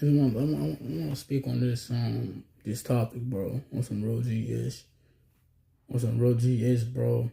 I want to speak on this topic, bro. On some real G ish. On some real G ish, bro.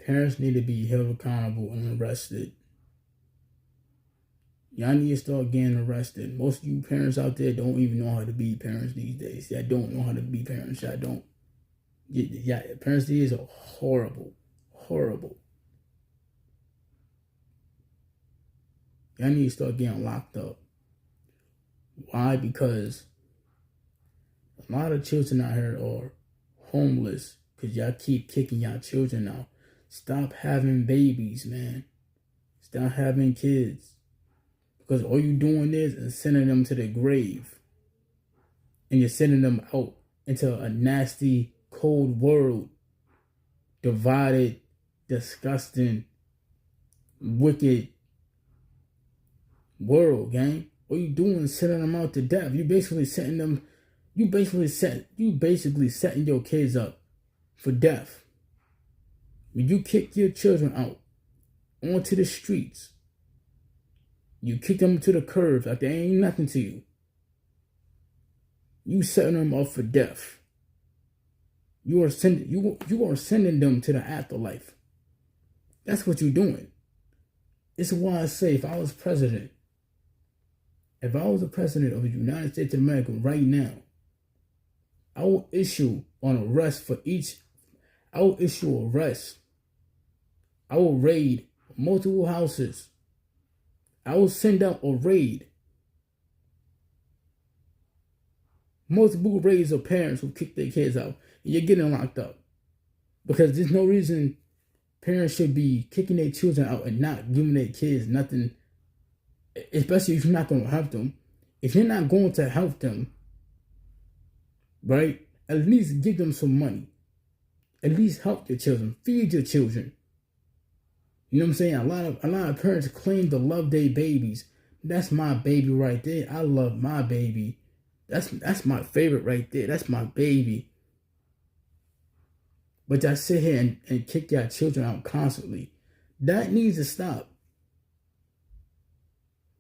Parents need to be held accountable and arrested. Y'all need to start getting arrested. Most of you parents out there don't even know how to be parents these days. Y'all don't know how to be parents. Y'all don't. Yeah, parents these days are horrible. Horrible. Y'all need to start getting locked up. Why? Because a lot of children out here are homeless because y'all keep kicking y'all children out. Stop having babies, man. Stop having kids. Because all you doing is sending them to the grave. And you're sending them out into a nasty, cold world. Divided, disgusting, wicked world, gang. All you doing is sending them out to death. You basically setting your kids up for death. When you kick your children out onto the streets, you kick them to the curb like they ain't nothing to you. You setting them up for death. You are sending them to the afterlife. That's what you're doing. It's why I say if I was the president of the United States of America right now, I will issue an arrest for each. I will issue arrests. I will raid multiple houses. I will send out a raid. Multiple raids of parents who kick their kids out. And you're getting locked up. Because there's no reason parents should be kicking their children out and not giving their kids nothing. Especially if you're not going to help them. If you're not going to help them, right? At least give them some money. At least help your children. Feed your children. You know what I'm saying? A lot of parents claim to love their babies. That's my baby right there. I love my baby. That's my favorite right there. That's my baby. But y'all sit here and kick your children out constantly. That needs to stop.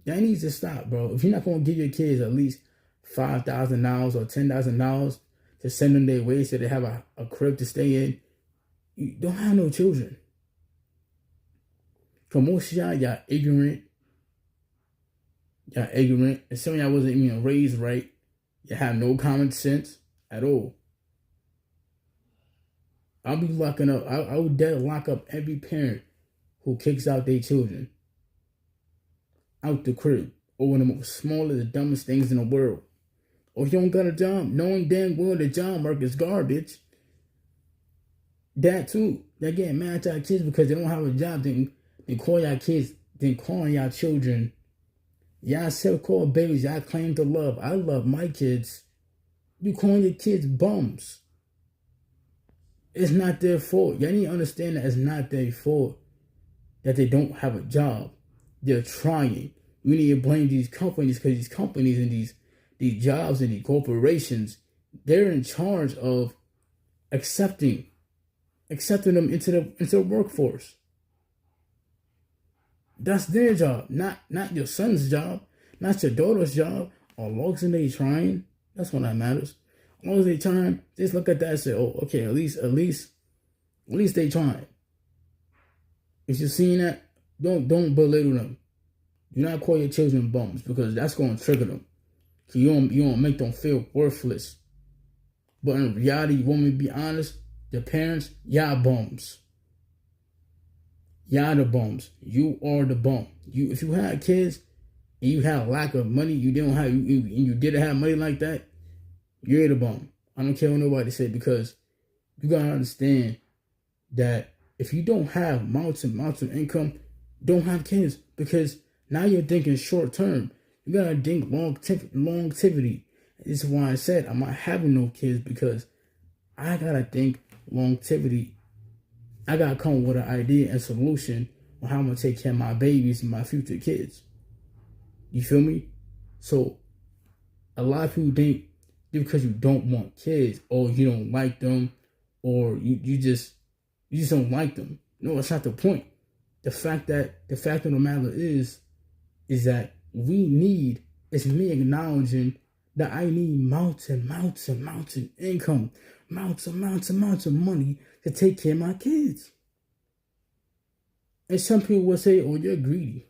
That needs to stop, bro. If you're not going to give your kids at least $5,000 or $10,000 to send them their way so they have a crib to stay in, you don't have no children. For most of y'all ignorant. Y'all ignorant. And some of y'all wasn't even raised right. You have no common sense at all. I'll be locking up. I would dare lock up every parent who kicks out their children out the crib over the most smallest, dumbest things in the world. Or if you don't got a job, knowing damn well the job market is garbage. That too. They're getting mad at y'all kids because they don't have a job. Then call y'all kids, then calling y'all children. Y'all so-called babies, y'all claim to love. I love my kids. You calling your kids bums. It's not their fault. Y'all need to understand that it's not their fault that they don't have a job. They're trying. We need to blame these companies because these companies and these jobs and these corporations, they're in charge of accepting them into the workforce. That's their job, not your son's job, not your daughter's job. As long as they trying, that's what that matters. As long as they trying, just look at that and say, oh, okay, at least they trying. If you're seeing that, don't belittle them. Do not call your children bums because that's going to trigger them. So you don't make them feel worthless. But in reality, you want me to be honest, the parents, y'all bums. Y'all the bums. You are the bum. If you had kids and you had a lack of money, you didn't have money like that, you're the bum. I don't care what nobody say because you gotta understand that if you don't have mountain income, don't have kids because now you're thinking short term. You gotta think longevity. This is why I said I'm not having no kids because I gotta think longevity. I gotta come with an idea and solution on how I'm gonna take care of my babies and my future kids. You feel me? So a lot of people think because you don't want kids or you don't like them or you just don't like them. No, that's not the point. The fact of the matter is that we need It's me acknowledging that I need mountain income, mounts of money to take care of my kids. And some people will say, "Oh, you're greedy."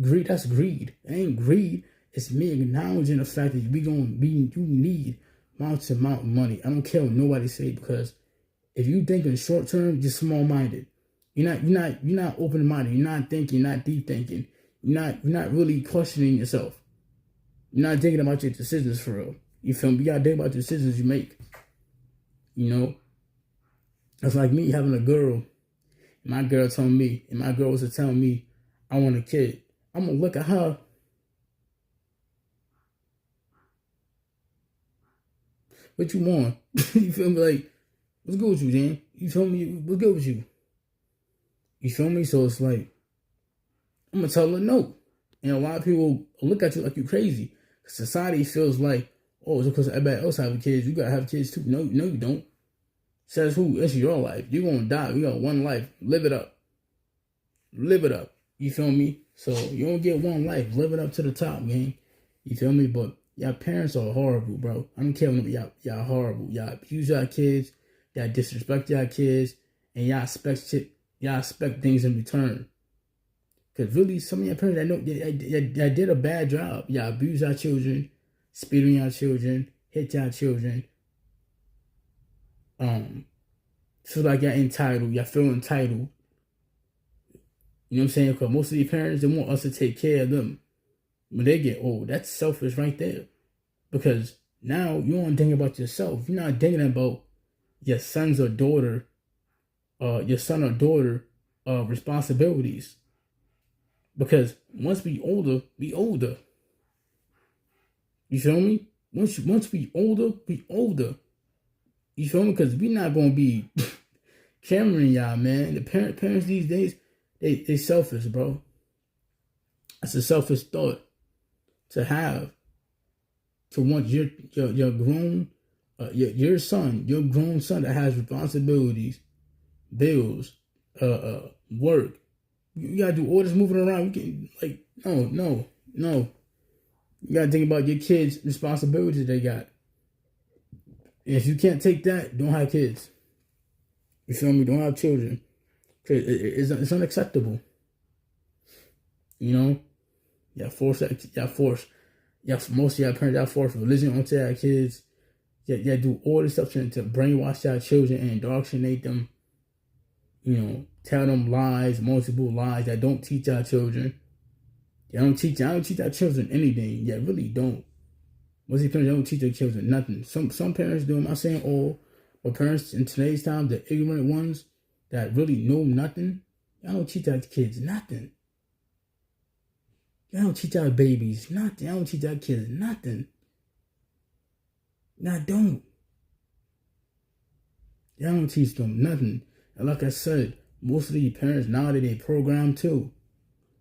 Greed, that's greed. It ain't greed. It's me acknowledging the fact that you need mountain money. I don't care what nobody say, because if you think in short term, you're small minded. You're not open minded. You're not thinking, not deep thinking. You're not really questioning yourself. You're not thinking about your decisions for real. You feel me? You gotta think about the decisions you make. You know? It's like me having a girl. My girl told me, and my girl was to tell me, I want a kid. I'm gonna look at her. What you want? You feel me? Like, what's good with you, Dan? You feel me? What's good with you? You feel me? So it's like, I'm gonna tell her no. And a lot of people look at you like you crazy. Society feels like, oh, it's because everybody else having kids, you gotta have kids too. No, you don't. Says who? It's your life. You're gonna die. You got one life. Live it up. Live it up. You feel me? So you don't get one life. Live it up to the top, gang. You feel me? But y'all parents are horrible, bro. I don't care what y'all horrible. Y'all abuse y'all kids. Y'all disrespect y'all kids, and y'all expect shit. Y'all expect things in return. Cause really, some of your parents, I know, they did a bad job. Y'all abuse our children, spit on your children, hit your children. Feel like y'all entitled. Y'all feel entitled. You know what I'm saying? Because most of these parents, they want us to take care of them when they get old. That's selfish right there. Because now you don't think about yourself. You're not thinking about your son's or daughter, your son or daughter responsibilities. Because once we older, we older. You feel me? Once we older, we older. You feel me? Because we not gonna be Cameron, y'all, man. The parents these days, they selfish, bro. That's a selfish thought to have. To want your grown, your son, your grown son that has responsibilities, bills, work. You gotta do all this moving around. You can no. You gotta think about your kids' responsibilities they got. And if you can't take that, don't have kids. You feel me? Don't have children. It's unacceptable. You know? Most of y'all parents, y'all force religion onto y'all kids. Y'all do all this stuff to brainwash y'all children and indoctrinate them. You know, tell them lies, multiple lies that don't teach our children. I don't teach our children anything. Yeah, really don't. Most of these parents don't teach their children nothing. Some parents do. I'm not saying all, but parents in today's time, the ignorant ones that really know nothing, y'all don't teach our kids nothing. Y'all don't teach our babies nothing. Y'all don't teach our kids nothing. Y'all don't. Y'all don't teach them nothing. And like I said, most of these parents nowadays they programmed too.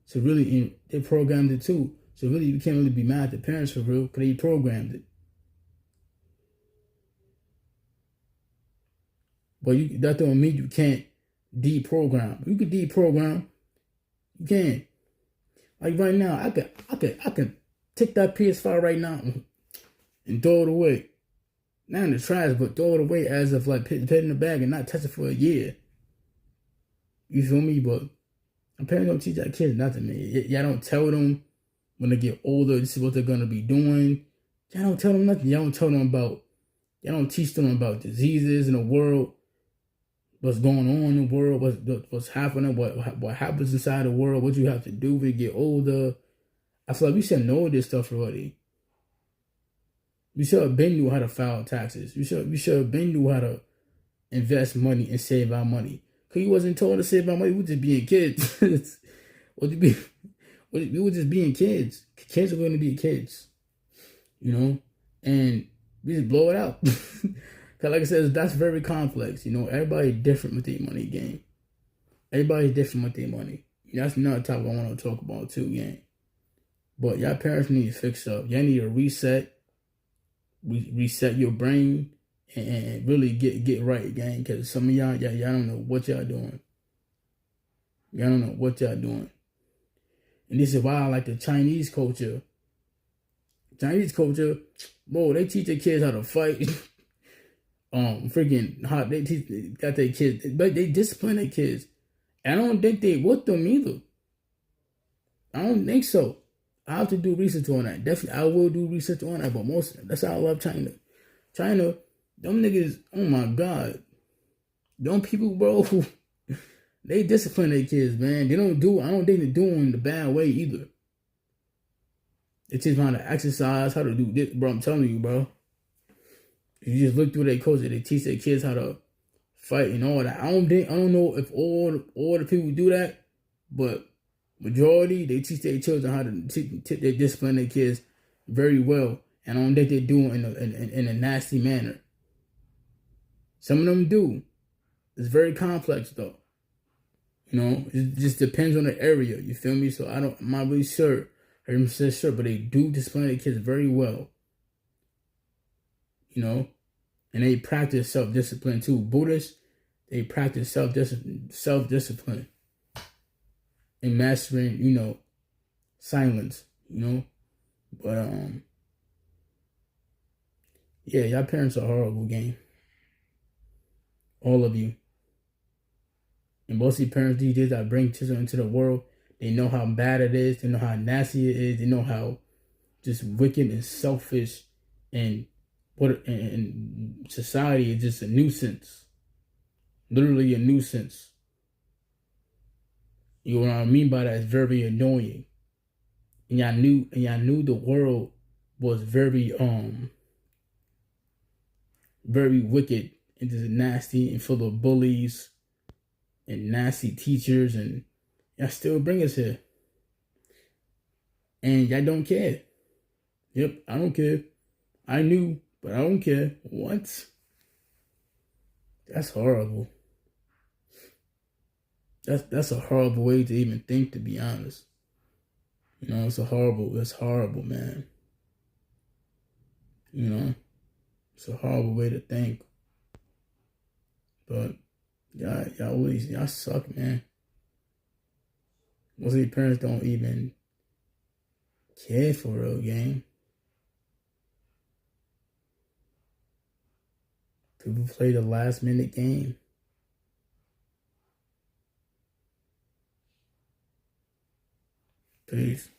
So really, they programmed it too. So really, you can't really be mad at the parents for real, because they programmed it. But that don't mean you can't deprogram. You can deprogram. You can. Like right now, I can take that PS5 right now and throw it away. Not in the trash, but throw it away as if like put it in the bag and not touch it for a year. You feel me? But parents don't teach their kids nothing, man. Y'all don't tell them when they get older, this is what they're gonna be doing. Y'all don't tell them nothing. Y'all don't teach them about diseases in the world, what's going on in the world, what's happening, what happens inside the world, what you have to do when you get older. I feel like we should know this stuff already. We should have been knew how to file taxes. We should have been knew how to invest money and save our money. Cause you wasn't told to save our money. We were just being kids. We were just being kids. Kids are going to be kids, you know, and we just blow it out. Cause like I said, that's very complex. You know, everybody's different with their money game. Everybody's different with their money. That's another topic I want to talk about too, gang. But y'all parents need to fix up. Y'all need to reset your brain and really get right, gang. Cause some of y'all don't know what y'all doing. Y'all don't know what y'all doing. And this is why I like the Chinese culture. Chinese culture, bro, they teach their kids how to fight. Freaking hot. They teach, got their kids, but they discipline their kids. I don't think they with them either. I don't think so. I have to do research on that. Definitely, I will do research on that. But that's how I love China. China, them niggas. Oh my god, them people, bro. They discipline their kids, man. They don't do. I don't think they're doing the bad way either. They teach them how to exercise, how to do this, bro. I'm telling you, bro. You just look through their culture. They teach their kids how to fight and all that. I don't know if all the people do that, but majority they teach their children how to they discipline their kids very well, and I don't think they do it in a nasty manner. Some of them do. It's very complex though. You know, it just depends on the area. You feel me? So I'm not really sure. I'm not sure, but they do discipline their kids very well. You know, and they practice self-discipline too. Buddhists, they practice self-discipline and mastering, you know, silence, you know. But yeah, y'all parents are horrible, gang. All of you. And most of the parents these days that bring children into the world, they know how bad it is, they know how nasty it is, they know how just wicked and selfish and society is just a nuisance. Literally a nuisance. You know what I mean by that? It's very annoying. And y'all knew the world was very wicked and just nasty and full of bullies and nasty teachers, and y'all still bring us here. And y'all don't care. Yep, I don't care. I knew, but I don't care. What? That's horrible. That's a horrible way to even think, to be honest. You know, it's horrible, man. You know, it's a horrible way to think. But y'all suck, man. Most of the parents don't even care for real, game. People play the last minute game. Peace.